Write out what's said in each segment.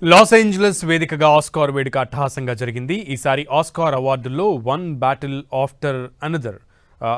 Los Angeles వేదికగా Oscar వేడుక అట్టహాసంగా జరిగింది. ఈసారి ఆస్కార్ అవార్డుల్లో వన్ బ్యాటిల్ ఆఫ్టర్ అనదర్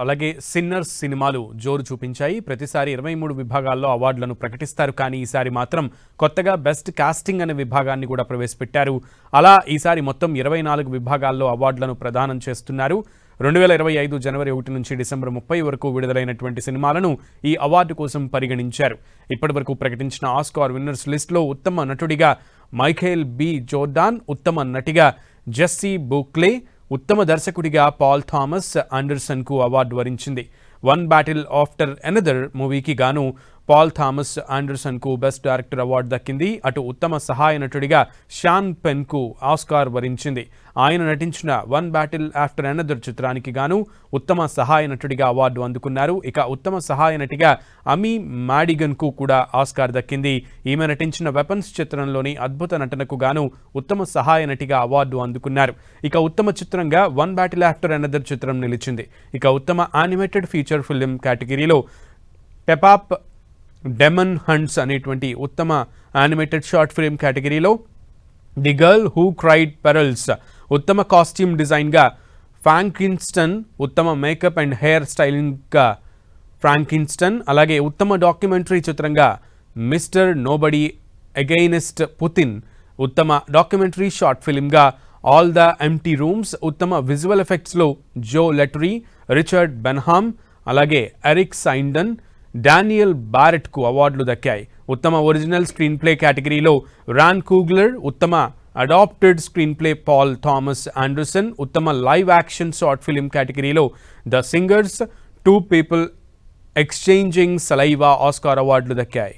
అలాగే సిన్నర్స్ సినిమాలు జోరు చూపించాయి. ప్రతిసారి 23 విభాగాల్లో అవార్డులను ప్రకటిస్తారు, కానీ ఈసారి మాత్రం కొత్తగా బెస్ట్ కాస్టింగ్ అనే విభాగాన్ని కూడా ప్రవేశపెట్టారు. అలా ఈసారి మొత్తం 24 విభాగాల్లో అవార్డులను ప్రదానం చేస్తున్నారు. 2025 జనవరి 1 నుంచి డిసెంబర్ 30 వరకు విడుదలైనటువంటి సినిమాలను ఈ అవార్డు కోసం పరిగణించారు. ఇప్పటివరకు ప్రకటించిన ఆస్కార్ విన్నర్స్ లిస్టులో ఉత్తమ నటుడిగా మైఖేల్ బి జోర్డాన్, ఉత్తమ నటిగా జెస్సీ బూక్లే, ఉత్తమ దర్శకుడిగా పాల్ థామస్ ఆండర్సన్కు అవార్డు వరించింది. వన్ బ్యాటిల్ ఆఫ్టర్ ఎనదర్ మూవీకి గాను పాల్ థామస్ ఆండర్సన్కు బెస్ట్ డైరెక్టర్ అవార్డు దక్కింది. అటు ఉత్తమ సహాయ నటుడిగా షాన్ పెన్కు ఆస్కార్ వరించింది. ఆయన నటించిన వన్ బ్యాటిల్ ఆఫ్టర్ ఎనదర్ చిత్రానికి గాను ఉత్తమ సహాయ నటుడిగా అవార్డు అందుకున్నారు. ఇక ఉత్తమ సహాయ నటిగా అమీ మాడిగన్కు కూడా ఆస్కార్ దక్కింది. ఈమె నటించిన వెపన్స్ చిత్రంలోని అద్భుత నటనకు గాను ఉత్తమ సహాయ నటిగా అవార్డు అందుకున్నారు. ఇక ఉత్తమ చిత్రంగా వన్ బ్యాటిల్ ఆఫ్టర్ ఎనదర్ చిత్రం నిలిచింది. ఇక ఉత్తమ యానిమేటెడ్ ఫీచర్ ఫిల్మ్ కేటగిరీలో పెపాప్ డెమన్ హంట్స్ అనేటువంటి ఉత్తమ యానిమేటెడ్ షార్ట్ ఫిల్మ్ కేటగిరీలో the girl who cried pearls, ఉత్తమ కాస్ట్యూమ్ డిజైన్గా ఫ్రాంకిన్స్టన్, ఉత్తమ మేకప్ అండ్ హెయిర్ స్టైలింగ్గా ఫ్రాంకిన్స్టన్, అలాగే ఉత్తమ డాక్యుమెంటరీ చిత్రంగా మిస్టర్ నోబడీ అగైనెస్ట్ పుతిన్, ఉత్తమ డాక్యుమెంటరీ షార్ట్ ఫిల్మ్గా ఆల్ ద ఎంప్టీ రూమ్స్, ఉత్తమ విజువల్ ఎఫెక్ట్స్లో జో లెటరీ, రిచర్డ్ బెన్హామ్, అలాగే ఎరిక్ సైండన్, డానియల్ బారెట్కు అవార్డులు దక్కాయి. ఉత్తమ ఒరిజినల్ స్క్రీన్ ప్లే కేటగిరీలో రాన్ కూగ్లర్, ఉత్తమ adapted screenplay Paul Thomas Anderson, ఉత్తమ లైవ్ యాక్షన్ షార్ట్ ఫిల్మ్ కేటగిరీలో the singers, two people exchanging saliva Oscar అవార్డులు దక్కాయి.